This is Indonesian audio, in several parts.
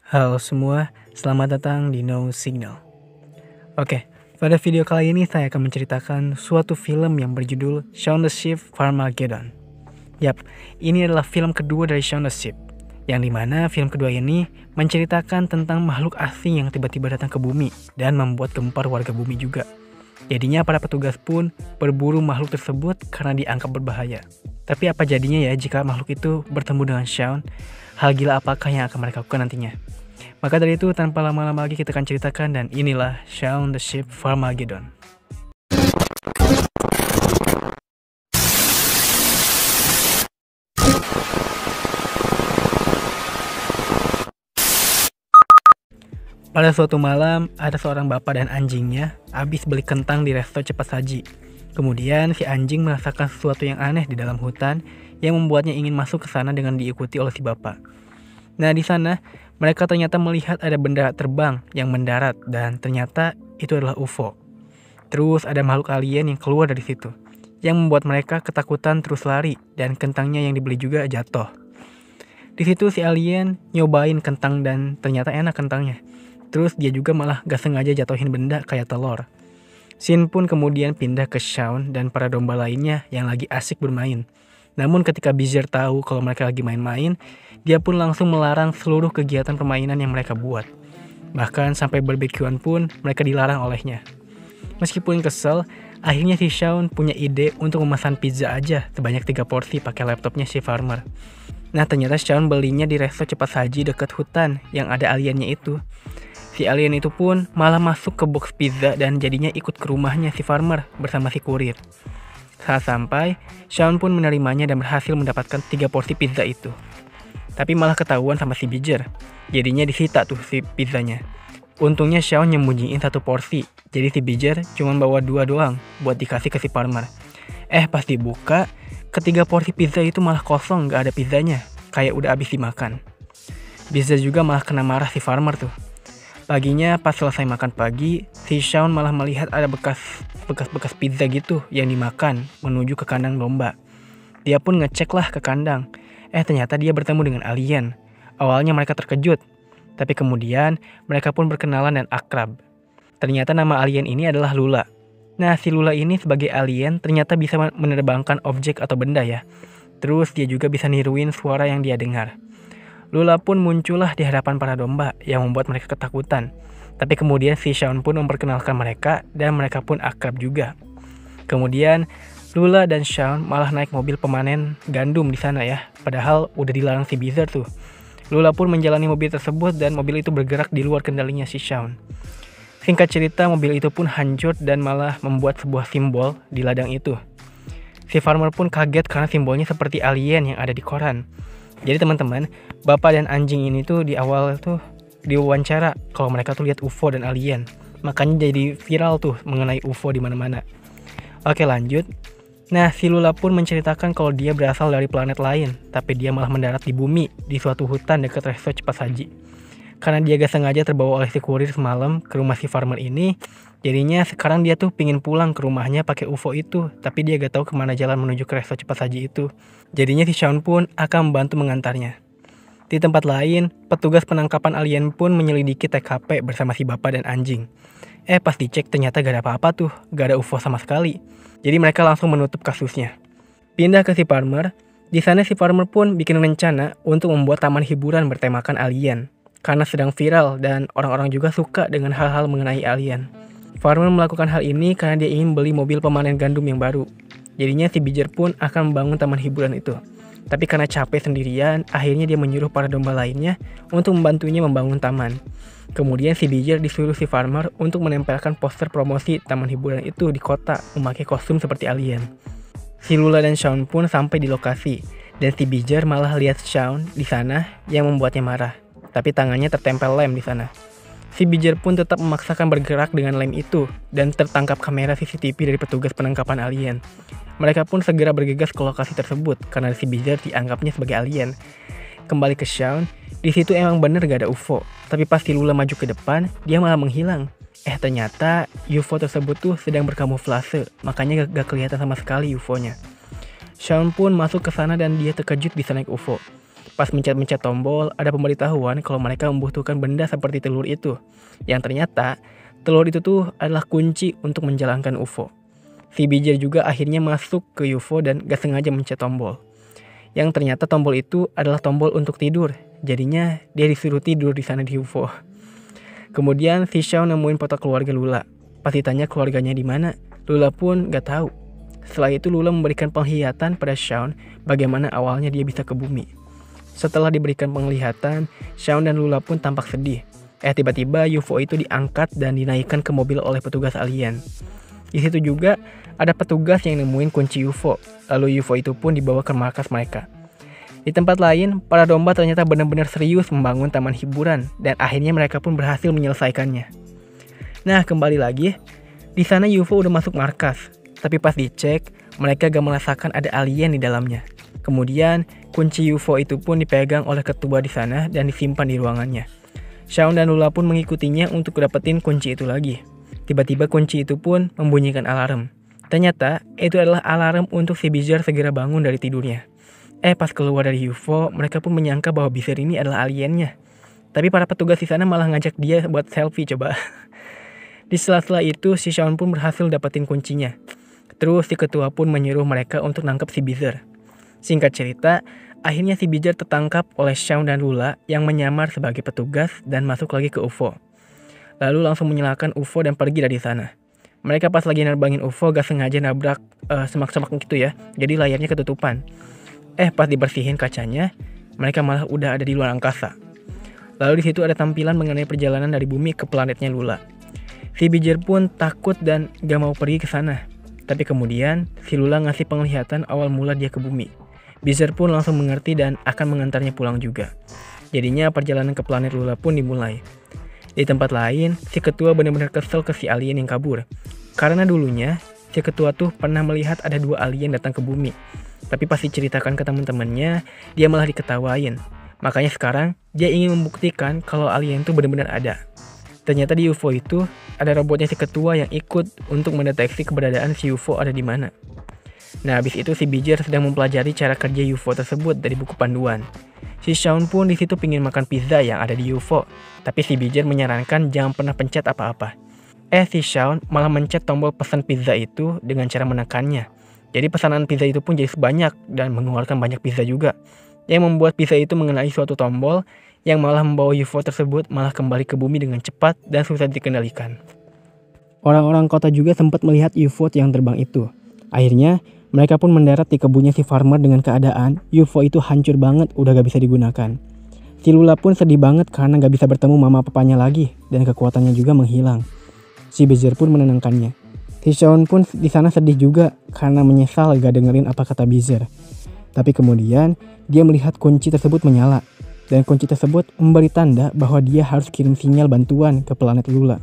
Halo semua, selamat datang di No Signal. Oke, pada video kali ini saya akan menceritakan suatu film yang berjudul Shaun the Sheep Farmageddon. Yap, ini adalah film kedua dari Shaun the Sheep, yang dimana film kedua ini menceritakan tentang makhluk asing yang tiba-tiba datang ke bumi dan membuat gempar warga bumi juga. Jadinya para petugas pun berburu makhluk tersebut karena dianggap berbahaya. Tapi apa jadinya ya jika makhluk itu bertemu dengan Shaun? Hal gila apakah yang akan mereka lakukan nantinya? Maka dari itu tanpa lama-lama lagi kita akan ceritakan, dan inilah Shaun the Sheep Farmageddon. Pada suatu malam, ada seorang bapak dan anjingnya habis beli kentang di resto cepat saji. Kemudian si anjing merasakan sesuatu yang aneh di dalam hutan yang membuatnya ingin masuk ke sana dengan diikuti oleh si bapak. Nah, di sana mereka ternyata melihat ada benda terbang yang mendarat, dan ternyata itu adalah UFO. Terus ada makhluk alien yang keluar dari situ, yang membuat mereka ketakutan terus lari, dan kentangnya yang dibeli juga jatuh. Di situ si alien nyobain kentang dan ternyata enak kentangnya. Terus dia juga malah gak sengaja jatuhin benda kayak telur. Shin pun kemudian pindah ke Shaun dan para domba lainnya yang lagi asik bermain. Namun ketika Beezer tahu kalau mereka lagi main-main, dia pun langsung melarang seluruh kegiatan permainan yang mereka buat. Bahkan sampai barbekyuan pun mereka dilarang olehnya. Meskipun kesel, akhirnya si Shaun punya ide untuk memesan pizza aja sebanyak 3 porsi pakai laptopnya si farmer. Nah, ternyata Shaun belinya di resto cepat saji dekat hutan yang ada aliennya itu. Si alien itu pun malah masuk ke box pizza dan jadinya ikut ke rumahnya si farmer bersama si kurir. Saat sampai, Shaun pun menerimanya dan berhasil mendapatkan 3 porsi pizza itu. Tapi malah ketahuan sama si Beezer, jadinya disita tuh si pizzanya. Untungnya Shaun nyembunyiin 1 porsi, jadi si Beezer cuma bawa 2 doang buat dikasih ke si farmer. Pas dibuka, ketiga porsi pizza itu malah kosong, gak ada pizzanya, kayak udah habis dimakan. Beezer juga malah kena marah si farmer tuh. Paginya pas selesai makan pagi, si Shaun malah melihat ada bekas pizza gitu yang dimakan menuju ke kandang domba. Dia pun ngecek lah ke kandang. Ternyata dia bertemu dengan alien. Awalnya mereka terkejut, tapi kemudian mereka pun berkenalan dan akrab. Ternyata nama alien ini adalah Lula. Nah, si Lula ini sebagai alien ternyata bisa menerbangkan objek atau benda ya. Terus dia juga bisa niruin suara yang dia dengar. Lula pun muncullah di hadapan para domba yang membuat mereka ketakutan. Tapi kemudian si Shaun pun memperkenalkan mereka dan mereka pun akrab juga. Kemudian Lula dan Shaun malah naik mobil pemanen gandum di sana ya. Padahal udah dilarang si Beezer tuh. Lula pun menjalani mobil tersebut dan mobil itu bergerak di luar kendalinya si Shaun. Singkat cerita, mobil itu pun hancur dan malah membuat sebuah simbol di ladang itu. Si farmer pun kaget karena simbolnya seperti alien yang ada di koran. Jadi teman-teman, bapak dan anjing ini tuh di awal tuh diwawancara kalau mereka tuh lihat UFO dan alien. Makanya jadi viral tuh mengenai UFO di mana-mana. Oke, lanjut. Nah, si Lula pun menceritakan kalau dia berasal dari planet lain, tapi dia malah mendarat di bumi di suatu hutan dekat resto cepat saji. Karena dia gak sengaja terbawa oleh si kurir semalam ke rumah si farmer ini, jadinya sekarang dia tuh pingin pulang ke rumahnya pakai UFO itu, tapi dia gak tahu kemana jalan menuju ke resto cepat saji itu. Jadinya si Shaun pun akan membantu mengantarnya. Di tempat lain, petugas penangkapan alien pun menyelidiki TKP bersama si bapak dan anjing. Pas dicek ternyata gak ada apa-apa tuh, gak ada UFO sama sekali. Jadi mereka langsung menutup kasusnya. Pindah ke si farmer, di sana si farmer pun bikin rencana untuk membuat taman hiburan bertemakan alien. Karena sedang viral dan orang-orang juga suka dengan hal-hal mengenai alien. Farmer melakukan hal ini karena dia ingin beli mobil pemanen gandum yang baru. Jadinya si Beezer pun akan membangun taman hiburan itu. Tapi karena capek sendirian, akhirnya dia menyuruh para domba lainnya untuk membantunya membangun taman. Kemudian si Beezer disuruh si farmer untuk menempelkan poster promosi taman hiburan itu di kota memakai kostum seperti alien. Si Lula dan Shaun pun sampai di lokasi, dan si Beezer malah lihat Shaun di sana yang membuatnya marah. Tapi tangannya tertempel lem di sana. Si Beezer pun tetap memaksakan bergerak dengan lem itu dan tertangkap kamera CCTV dari petugas penangkapan alien. Mereka pun segera bergegas ke lokasi tersebut karena si Beezer dianggapnya sebagai alien. Kembali ke Shaun, di situ emang bener gak ada UFO. Tapi pas si Lula maju ke depan, dia malah menghilang. Ternyata UFO tersebut tuh sedang berkamuflase, makanya gak kelihatan sama sekali UFO-nya. Shaun pun masuk ke sana dan dia terkejut bisa naik UFO. Pas mencet-mencet tombol, ada pemberitahuan kalau mereka membutuhkan benda seperti telur itu. Yang ternyata, telur itu tuh adalah kunci untuk menjalankan UFO. Si Beezer juga akhirnya masuk ke UFO dan gak sengaja mencet tombol. Yang ternyata tombol itu adalah tombol untuk tidur. Jadinya dia disuruh tidur di sana di UFO. Kemudian si Shaun nemuin foto keluarga Lula. Pas ditanya keluarganya di mana, Lula pun gak tahu. Setelah itu Lula memberikan penglihatan pada Shaun bagaimana awalnya dia bisa ke bumi. Setelah diberikan penglihatan, Shaun dan Lula pun tampak sedih. Tiba-tiba UFO itu diangkat dan dinaikkan ke mobil oleh petugas alien. Di situ juga ada petugas yang nemuin kunci UFO. Lalu UFO itu pun dibawa ke markas mereka. Di tempat lain, para domba ternyata benar-benar serius membangun taman hiburan dan akhirnya mereka pun berhasil menyelesaikannya. Nah, kembali lagi, di sana UFO udah masuk markas, tapi pas dicek, mereka gak merasakan ada alien di dalamnya. Kemudian, kunci UFO itu pun dipegang oleh ketua di sana dan disimpan di ruangannya. Shaun dan Lula pun mengikutinya untuk dapetin kunci itu lagi. Tiba-tiba kunci itu pun membunyikan alarm. Ternyata, itu adalah alarm untuk si Beezer segera bangun dari tidurnya. Pas keluar dari UFO, mereka pun menyangka bahwa Beezer ini adalah aliennya. Tapi para petugas di sana malah ngajak dia buat selfie coba. Di sela-sela itu, si Shaun pun berhasil dapetin kuncinya. Terus si ketua pun menyuruh mereka untuk nangkep si Beezer. Singkat cerita, akhirnya si Beezer tertangkap oleh Shaun dan Lula yang menyamar sebagai petugas dan masuk lagi ke UFO. Lalu langsung menyalakan UFO dan pergi dari sana. Mereka pas lagi nerbangin UFO gak sengaja nabrak semak-semak gitu ya, jadi layarnya ketutupan. Pas dibersihin kacanya, mereka malah udah ada di luar angkasa. Lalu di situ ada tampilan mengenai perjalanan dari bumi ke planetnya Lula. Si Beezer pun takut dan gak mau pergi ke sana. Tapi kemudian, si Lula ngasih penglihatan awal mula dia ke bumi. Beezer pun langsung mengerti dan akan mengantarnya pulang juga. Jadinya perjalanan ke planet Lula pun dimulai. Di tempat lain, si ketua benar-benar kesel ke si alien yang kabur. Karena dulunya, si ketua tuh pernah melihat ada 2 alien datang ke bumi. Tapi pas diceritakan ke teman-temannya, dia malah diketawain. Makanya sekarang, dia ingin membuktikan kalau alien itu benar-benar ada. Ternyata di UFO itu, ada robotnya si ketua yang ikut untuk mendeteksi keberadaan si UFO ada di mana. Nah, habis itu si Beezer sedang mempelajari cara kerja UFO tersebut dari buku panduan. Si Shaun pun di situ pingin makan pizza yang ada di UFO, tapi si Beezer menyarankan jangan pernah pencet apa-apa. Si Shaun malah mencet tombol pesan pizza itu dengan cara menekannya. Jadi pesanan pizza itu pun jadi sebanyak dan mengeluarkan banyak pizza juga. Yang membuat pizza itu mengenai suatu tombol yang malah membawa UFO tersebut malah kembali ke bumi dengan cepat dan susah dikendalikan. Orang-orang kota juga sempat melihat UFO yang terbang itu. Akhirnya, mereka pun mendarat di kebunnya si farmer dengan keadaan UFO itu hancur banget, udah gak bisa digunakan. Si Lula pun sedih banget karena gak bisa bertemu mama papanya lagi dan kekuatannya juga menghilang. Si Beezer pun menenangkannya. Si Shaun pun di sana sedih juga karena menyesal gak dengerin apa kata Beezer. Tapi kemudian, dia melihat kunci tersebut menyala. Dan kunci tersebut memberi tanda bahwa dia harus kirim sinyal bantuan ke planet Lula.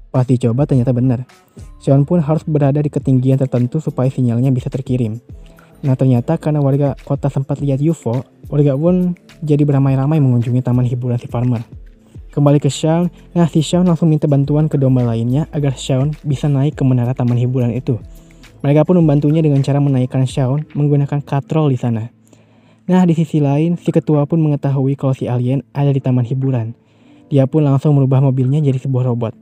Pas dicoba ternyata benar. Shaun pun harus berada di ketinggian tertentu supaya sinyalnya bisa terkirim. Nah ternyata karena warga kota sempat lihat UFO, warga pun jadi beramai-ramai mengunjungi taman hiburan si farmer. Kembali ke Shaun, si Shaun langsung minta bantuan ke domba lainnya agar Shaun bisa naik ke menara taman hiburan itu. Mereka pun membantunya dengan cara menaikkan Shaun menggunakan katrol di sana. Nah, di sisi lain, si ketua pun mengetahui kalau si alien ada di taman hiburan. Dia pun langsung merubah mobilnya jadi sebuah robot.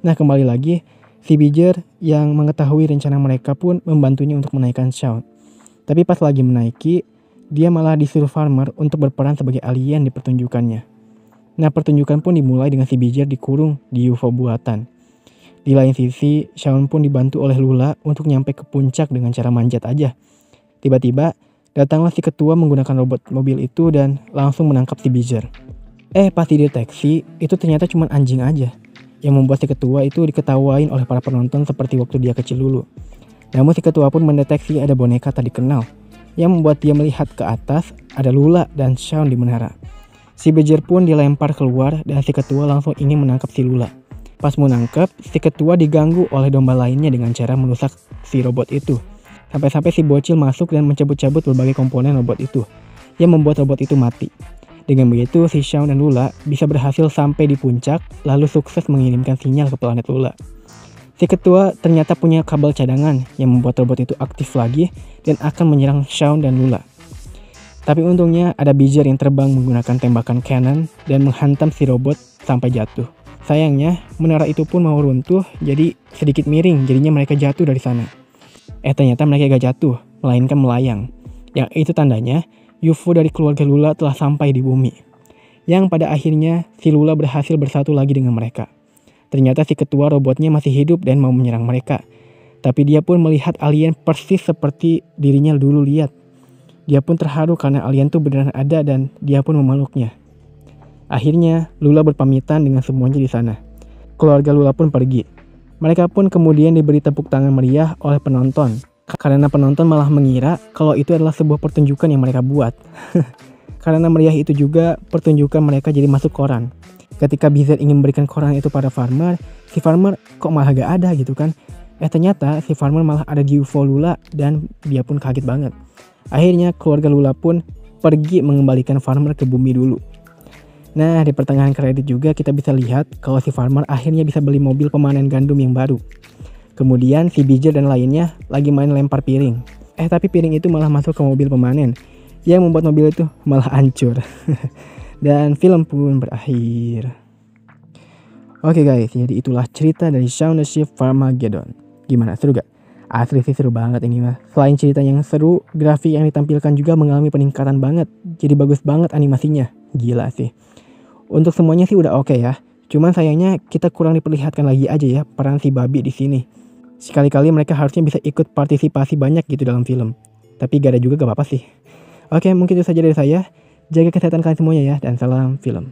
Nah, kembali lagi, si Beezer yang mengetahui rencana mereka pun membantunya untuk menaikkan Shaun. Tapi pas lagi menaiki, dia malah disuruh farmer untuk berperan sebagai alien di pertunjukannya. Nah, pertunjukan pun dimulai dengan si Beezer dikurung di UFO buatan. Di lain sisi, Shaun pun dibantu oleh Lula untuk nyampe ke puncak dengan cara manjat aja. Tiba-tiba, datanglah si ketua menggunakan robot mobil itu dan langsung menangkap si Beezer. Pas dideteksi, itu ternyata cuma anjing aja. Yang membuat si ketua itu diketawain oleh para penonton seperti waktu dia kecil dulu. Namun si ketua pun mendeteksi ada boneka tak dikenal. Yang membuat dia melihat ke atas, ada Lula dan Shaun di menara. Si Beezer pun dilempar keluar dan si ketua langsung ingin menangkap si Lula. Pas mau nangkep, si ketua diganggu oleh domba lainnya dengan cara merusak si robot itu. Sampai-sampai si bocil masuk dan mencabut-cabut berbagai komponen robot itu, yang membuat robot itu mati. Dengan begitu, si Shaun dan Lula bisa berhasil sampai di puncak, lalu sukses mengirimkan sinyal ke planet Lula. Si ketua ternyata punya kabel cadangan yang membuat robot itu aktif lagi dan akan menyerang Shaun dan Lula. Tapi untungnya ada Beezer yang terbang menggunakan tembakan cannon dan menghantam si robot sampai jatuh. Sayangnya, menara itu pun mau runtuh, jadi sedikit miring, jadinya mereka jatuh dari sana. Ternyata mereka gak jatuh, melainkan melayang. Yang itu tandanya, UFO dari keluarga Lula telah sampai di bumi. Yang pada akhirnya, si Lula berhasil bersatu lagi dengan mereka. Ternyata si ketua robotnya masih hidup dan mau menyerang mereka. Tapi dia pun melihat alien persis seperti dirinya dulu lihat. Dia pun terharu karena alien tuh beneran ada dan dia pun memeluknya. Akhirnya, Lula berpamitan dengan semuanya di sana. Keluarga Lula pun pergi. Mereka pun kemudian diberi tepuk tangan meriah oleh penonton. Karena penonton malah mengira kalau itu adalah sebuah pertunjukan yang mereka buat. Karena meriah itu juga pertunjukan mereka jadi masuk koran. Ketika Beezer ingin memberikan koran itu pada Farmer, si Farmer kok malah gak ada gitu kan. Ternyata si Farmer malah ada di UFO Lula dan dia pun kaget banget. Akhirnya keluarga Lula pun pergi mengembalikan Farmer ke bumi dulu. Nah, di pertengahan kredit juga kita bisa lihat kalau si Farmer akhirnya bisa beli mobil pemanen gandum yang baru. Kemudian si Beezer dan lainnya lagi main lempar piring. Tapi piring itu malah masuk ke mobil pemanen yang membuat mobil itu malah hancur. Dan film pun berakhir. Oke guys, jadi itulah cerita dari Shaun the Sheep Farmageddon. Gimana, seru gak? Asli sih seru banget ini mah. Selain cerita yang seru, grafik yang ditampilkan juga mengalami peningkatan banget. Jadi bagus banget animasinya. Gila sih. Untuk semuanya sih udah oke ya. Cuman sayangnya kita kurang diperlihatkan lagi aja ya peran si babi di sini. Sekali-kali mereka harusnya bisa ikut partisipasi banyak gitu dalam film. Tapi gak ada juga gak apa-apa sih. Oke, mungkin itu saja dari saya. Jaga kesehatan kalian semuanya ya, dan salam film.